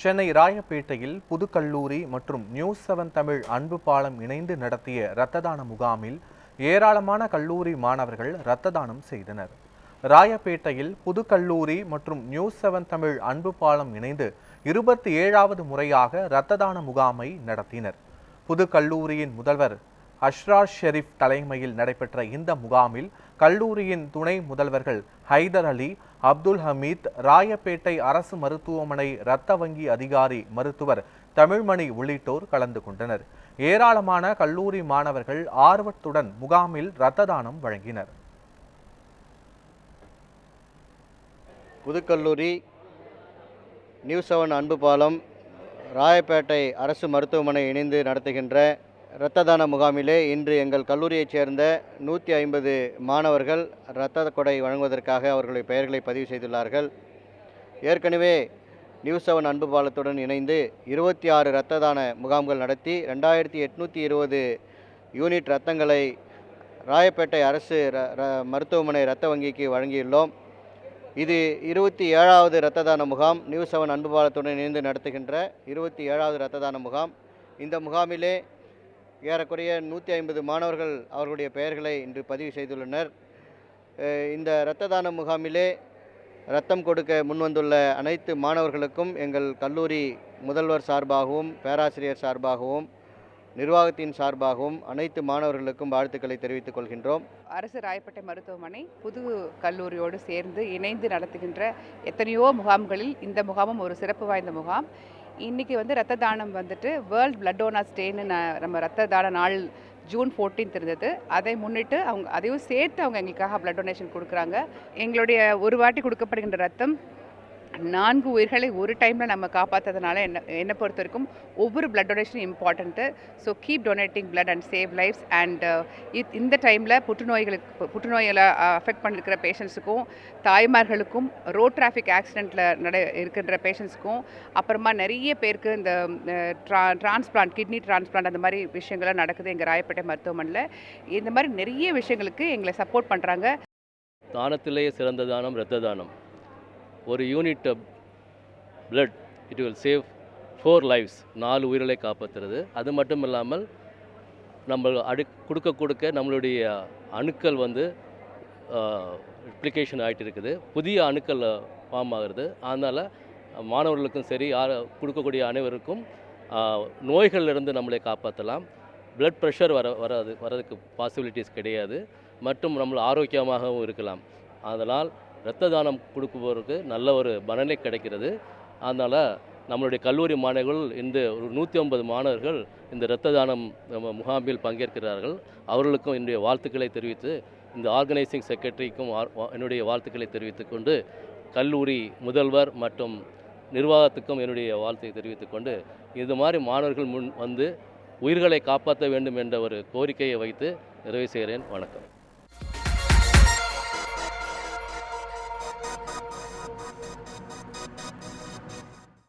சென்னை ராயப்பேட்டையில் புதுக்கல்லூரி மற்றும் நியூஸ் 7 தமிழ் அன்பு பாலம் இணைந்து நடத்திய இரத்த தான முகாமில் ஏராளமான கல்லூரி மாணவர்கள் இரத்த தானம் செய்தனர். ராயப்பேட்டையில் புதுக்கல்லூரி மற்றும் நியூஸ் 7 தமிழ் அன்பு பாலம் இணைந்து 27வது முறையாக இரத்த தான முகாமை நடத்தினர். புதுக்கல்லூரியின் முதல்வர் அஷ்ரார் ஷெரீப் தலைமையில் நடைபெற்ற இந்த முகாமில் கல்லூரியின் துணை முதல்வர்கள் ஹைதர் அலி, அப்துல் ஹமீத், ராயப்பேட்டை அரசு மருத்துவமனை இரத்த வங்கி அதிகாரி மருத்துவர் தமிழ்மணி உள்ளிட்டோர் கலந்து கொண்டனர். ஏராளமான கல்லூரி மாணவர்கள் ஆர்வத்துடன் முகாமில் இரத்த தானம் வழங்கினர். புதுக்கல்லூரி, நியூஸ் 7 அன்பு பாலம், ராயப்பேட்டை அரசு மருத்துவமனை இணைந்து நடத்துகின்ற இரத்த தான முகாமிலே இன்று எங்கள் கல்லூரியைச் சேர்ந்த 150 மாணவர்கள் இரத்த கொடை வழங்குவதற்காக அவர்களுடைய பெயர்களை பதிவு செய்துள்ளார்கள். ஏற்கனவே நியூஸ் 7 அன்பு பாலத்துடன் இணைந்து 26 இரத்த தான முகாம்கள் நடத்தி 2820 யூனிட் இரத்தங்களை ராயப்பேட்டை அரசு மருத்துவமனை இரத்த வங்கிக்கு வழங்கியுள்ளோம். இது 27வது இரத்த தான முகாம். நியூஸ் 7 அன்பு பாலத்துடன் இணைந்து நடத்துகின்ற 27வது இரத்த தான முகாம். இந்த முகாமிலே ஏறக்குறைய 150 மாணவர்கள் அவர்களுடைய பெயர்களை இன்று பதிவு செய்துள்ளனர். இந்த இரத்த தான முகாமிலே இரத்தம் கொடுக்க முன்வந்துள்ள அனைத்து மாணவர்களுக்கும் எங்கள் கல்லூரி முதல்வர் சார்பாகவும், பேராசிரியர் சார்பாகவும், நிர்வாகத்தின் சார்பாகவும் அனைத்து மாணவர்களுக்கும் வாழ்த்துக்களை தெரிவித்துக் கொள்கின்றோம். அரசு ராயப்பேட்டை மருத்துவமனை புது கல்லூரியோடு சேர்ந்து இணைந்து நடத்துகின்ற எத்தனையோ முகாம்களில் இந்த முகாமும் ஒரு சிறப்பு வாய்ந்த முகாம். இன்றைக்கி இரத்த தானம் வேர்ல்ட் பிளட் டோனர்ஸ் டேன்னு நம்ம இரத்த தான நாள் ஜூன் 14 இருந்தது. அதை முன்னிட்டு அதையும் சேர்த்து எங்களுக்காக பிளட் டொனேஷன் கொடுக்குறாங்க. எங்களுடைய ஒரு வாட்டி கொடுக்கப்படுகின்ற ரத்தம் 4 உயிர்களை ஒரு டைமில் நம்ம காப்பாற்றுறதுனால என்னை பொறுத்த வரைக்கும் ஒவ்வொரு பிளட் டொனேஷனும் important. So keep donating blood and save lives. And இந்த டைமில் புற்றுநோயில் அஃபெக்ட் பண்ணியிருக்கிற பேஷண்ட்ஸுக்கும், தாய்மார்களுக்கும், ரோட் டிராஃபிக் ஆக்சிடெண்ட்டில் இருக்கின்ற பேஷண்ட்ஸுக்கும், அப்புறமா நிறைய பேருக்கு இந்த டிரான்ஸ்பிளான்ட், கிட்னி டிரான்ஸ்பிளான்ட் அந்த மாதிரி விஷயங்கள்லாம் நடக்குது எங்கள் ராயப்பேட்டை மருத்துவமனையில். இந்த மாதிரி நிறைய விஷயங்களுக்கு எங்களை சப்போர்ட் பண்ணுறாங்க. தானத்திலேயே சிறந்த தானம் இரத்த தானம். ஒரு unit blood it will save 4 lives, 4 உயிர்களை காப்பாற்றுறது. அது மட்டும் இல்லாமல் நம்ம கொடுக்க நம்மளுடைய அணுக்கள் ரிப்ளிகேஷன் ஆகிட்டு இருக்குது, புதிய அணுக்கள் ஃபார்ம் ஆகிறது. அதனால் மாணவர்களுக்கும் சரி, கொடுக்கக்கூடிய அனைவருக்கும் நோய்களிலிருந்து நம்மளை காப்பாற்றலாம். பிளட் ப்ரெஷர் வரதுக்கு பாசிபிலிட்டிஸ் கிடையாது. மற்றும் நம்ம ஆரோக்கியமாகவும் இருக்கலாம். அதனால் இரத்த தானம் கொடுப்பவருக்கு நல்ல ஒரு பலனை கிடைக்கிறது. அதனால் நம்மளுடைய கல்லூரி மாணவர்கள் இந்த ஒரு 150 மாணவர்கள் இந்த இரத்த தானம் முகாமில் பங்கேற்கிறார்கள். அவர்களுக்கும் என்னுடைய வாழ்த்துக்களை தெரிவித்து, இந்த ஆர்கனைசிங் செக்ரட்டரிக்கும் என்னுடைய வாழ்த்துக்களை தெரிவித்துக் கொண்டு, கல்லூரி முதல்வர் மற்றும் நிர்வாகத்துக்கும் என்னுடைய வாழ்த்தை தெரிவித்துக் கொண்டு, இது மாதிரி மாணவர்கள் முன் உயிர்களை காப்பாற்ற வேண்டும் என்ற ஒரு கோரிக்கையை வைத்து நிறைவு செய்கிறேன். வணக்கம்.